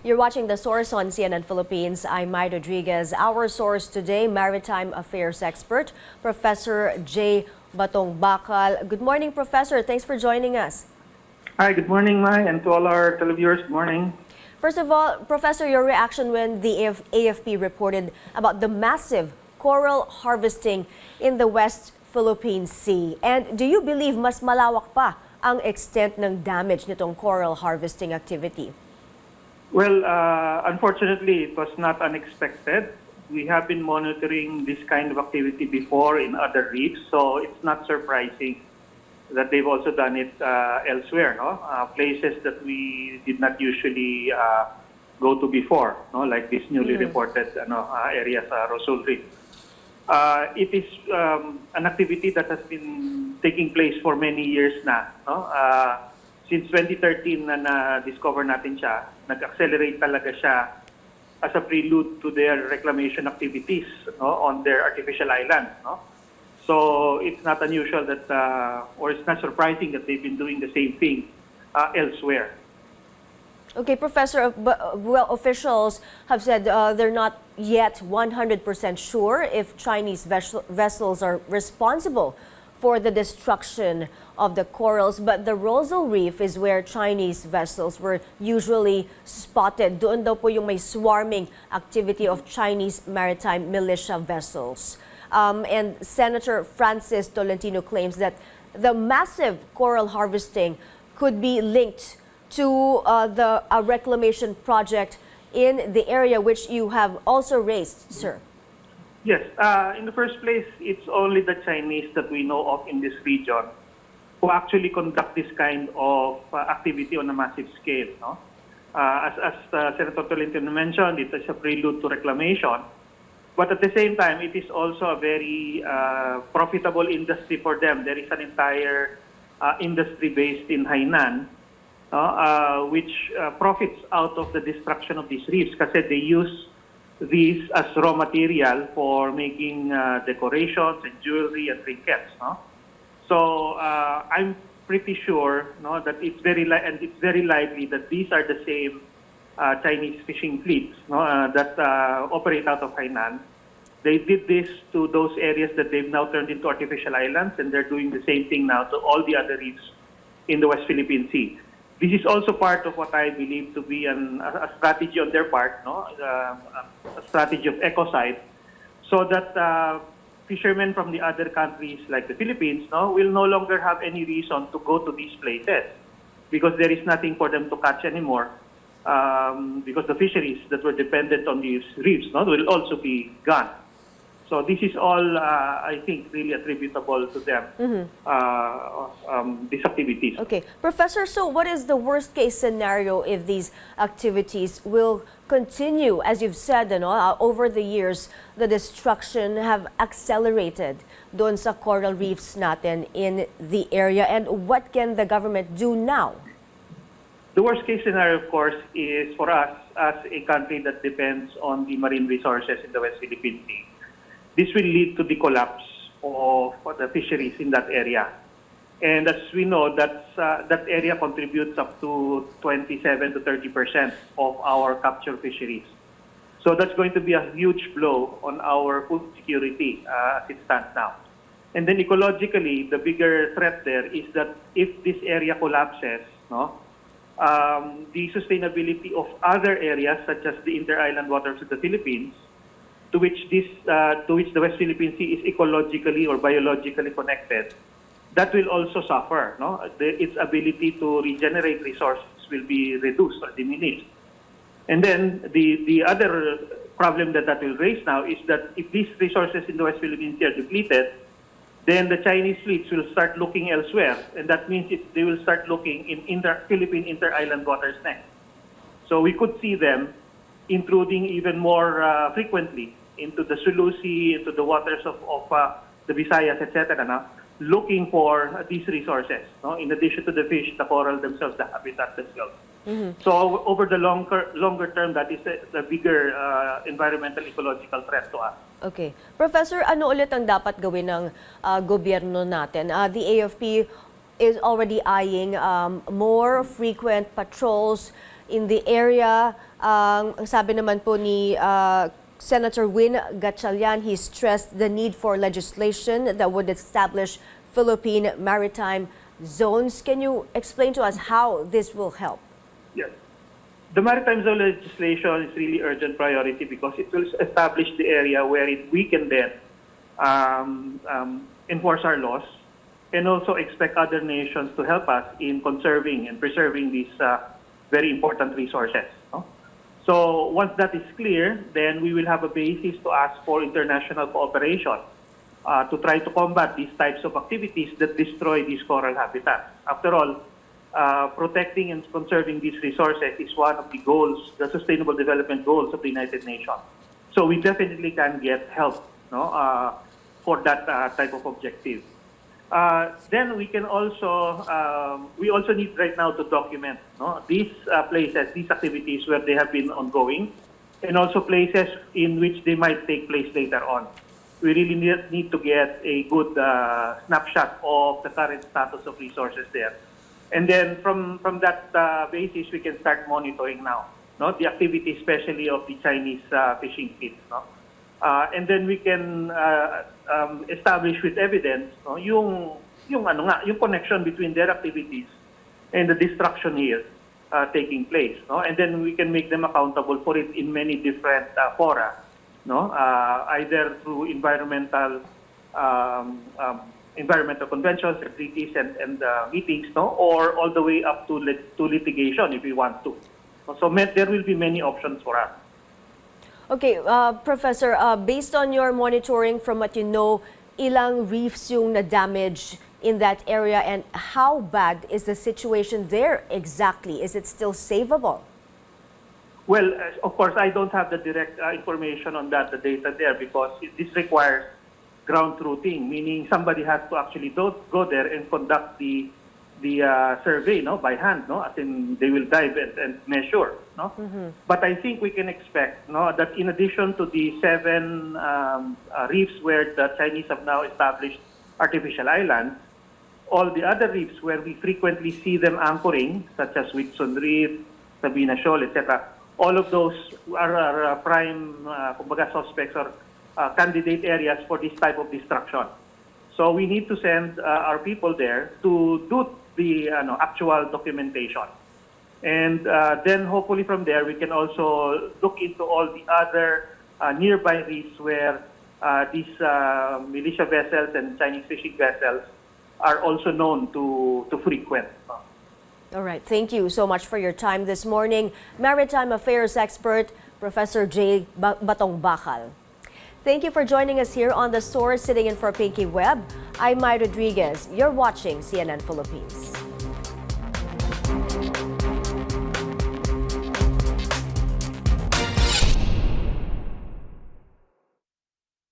You're watching The Source on CNN Philippines. I'm Mai Rodriguez. Our source today, Maritime Affairs expert, Professor Jay Batongbacal. Good morning, Professor. Thanks for joining us. Hi, good morning, Mai, and to all our televiewers, good morning. First of all, Professor, your reaction when the AFP reported about the massive coral harvesting in the West Philippine Sea. And do you believe mas malawak pa ang extent ng damage nitong coral harvesting activity? Well, unfortunately, it was not unexpected. We have been monitoring this kind of activity before in other reefs, so it's not surprising that they've also done it elsewhere, no? Places that we did not usually go to before, no? Like this newly reported area sa Rosul Reef. It is an activity that has been taking place for many years na. No? Since 2013 na na-discover natin siya, nag-accelerate talaga siya as a prelude to their reclamation activities, no, on their artificial islands. No? So it's not unusual that, or it's not surprising that they've been doing the same thing elsewhere. Okay, Professor, well, officials have said they're not yet 100% sure if Chinese vessels are responsible for the destruction of the corals, but the Rosul Reef is where Chinese vessels were usually spotted. Doon daw po yung may swarming activity of Chinese maritime militia vessels. And Senator Francis Tolentino claims that the massive coral harvesting could be linked to the reclamation project in the area which you have also raised, sir. Yes, in the first place, it's only the Chinese that we know of in this region who actually conduct this kind of activity on a massive scale. No? As Senator Tolentino mentioned, it is a prelude to reclamation. But at the same time, it is also a very profitable industry for them. There is an entire industry based in Hainan which profits out of the destruction of these reefs kasi they use these as raw material for making decorations and jewelry and trinkets. No? So I'm pretty sure, no, that it's very likely that these are the same Chinese fishing fleets, no, that operate out of Hainan. They did this to those areas that they've now turned into artificial islands, and they're doing the same thing now to all the other reefs in the West Philippine Sea. This is also part of what I believe to be a strategy on their part, no? A strategy of ecocide, so that fishermen from the other countries like the Philippines, no, will no longer have any reason to go to these places because there is nothing for them to catch anymore because the fisheries that were dependent on these reefs, no, will also be gone. So this is all, I think, really attributable to them, these activities. Okay. Professor, so what is the worst case scenario if these activities will continue? As you've said, over the years, the destruction have accelerated doon sa coral reefs natin in the area. And what can the government do now? The worst case scenario, of course, is for us as a country that depends on the marine resources in the West Philippine Sea. This will lead to the collapse of the fisheries in that area. And as we know, that area contributes up to 27 to 30% of our capture fisheries. So that's going to be a huge blow on our food security as it stands now. And then ecologically, the bigger threat there is that if this area collapses, no, the sustainability of other areas, such as the inter-island waters of the Philippines, to which the West Philippine Sea is ecologically or biologically connected, that will also suffer. No? Its ability to regenerate resources will be reduced or diminished. And then the other problem that will raise now is that if these resources in the West Philippine Sea are depleted, then the Chinese fleets will start looking elsewhere, and that means they will start looking in Philippine inter-island waters next. So we could see them intruding even more frequently into the Sulu Sea, into the waters of the Visayas, etc., no? Looking for these resources, no? In addition to the fish, the coral themselves, the habitat themselves. So over the longer term, that is the bigger environmental ecological threat to us. Okay. Professor, ano ulit ang dapat gawin ng gobyerno natin? The AFP is already eyeing more frequent patrols in the area. Ang sabi naman po ni Senator Win Gatchalian, he stressed the need for legislation that would establish Philippine maritime zones. Can you explain to us how this will help? Yes. The maritime zone legislation is really urgent priority because it will establish the area wherein we can then enforce our laws and also expect other nations to help us in conserving and preserving these very important resources. No? So once that is clear, then we will have a basis to ask for international cooperation to try to combat these types of activities that destroy these coral habitats. After all, protecting and conserving these resources is one of the goals, the Sustainable Development Goals of the United Nations. So we definitely can get help, no, for that type of objective. Then we can also, we also need right now to document, no, these places, these activities where they have been ongoing, and also places in which they might take place later on. We really need to get a good snapshot of the current status of resources there. And then from that basis, we can start monitoring now, no, the activity, especially of the Chinese fishing fleets, no. And then we can establish with evidence, no, yung connection between their activities and the destruction here taking place, no. And then we can make them accountable for it in many different fora, no, either through environmental conventions, treaties, and meetings, no, or all the way up to litigation if we want to. So there will be many options for us. Okay, Professor, based on your monitoring, from what you know, ilang reefs yung na-damage in that area, and how bad is the situation there exactly? Is it still savable? Well, of course, I don't have the direct information on that, the data there, because this requires ground truthing, meaning somebody has to actually go there and conduct the survey, no, by hand, no, as in they will dive and measure, no. But I think we can expect, no, that in addition to the 7 reefs where the Chinese have now established artificial islands, all the other reefs where we frequently see them anchoring, such as Whitsun Reef, Sabina Shoal, etc., all of those are prime kumbaga suspects or candidate areas for this type of destruction. So we need to send our people there to do the actual documentation. And then hopefully from there we can also look into all the other nearby reefs where these militia vessels and Chinese fishing vessels are also known to frequent. All right, thank you so much for your time this morning. Maritime Affairs expert, Professor Jay Batongbacal. Thank you for joining us here on The Source, sitting in for Pinky Webb. I'm Mai Rodriguez. You're watching CNN Philippines.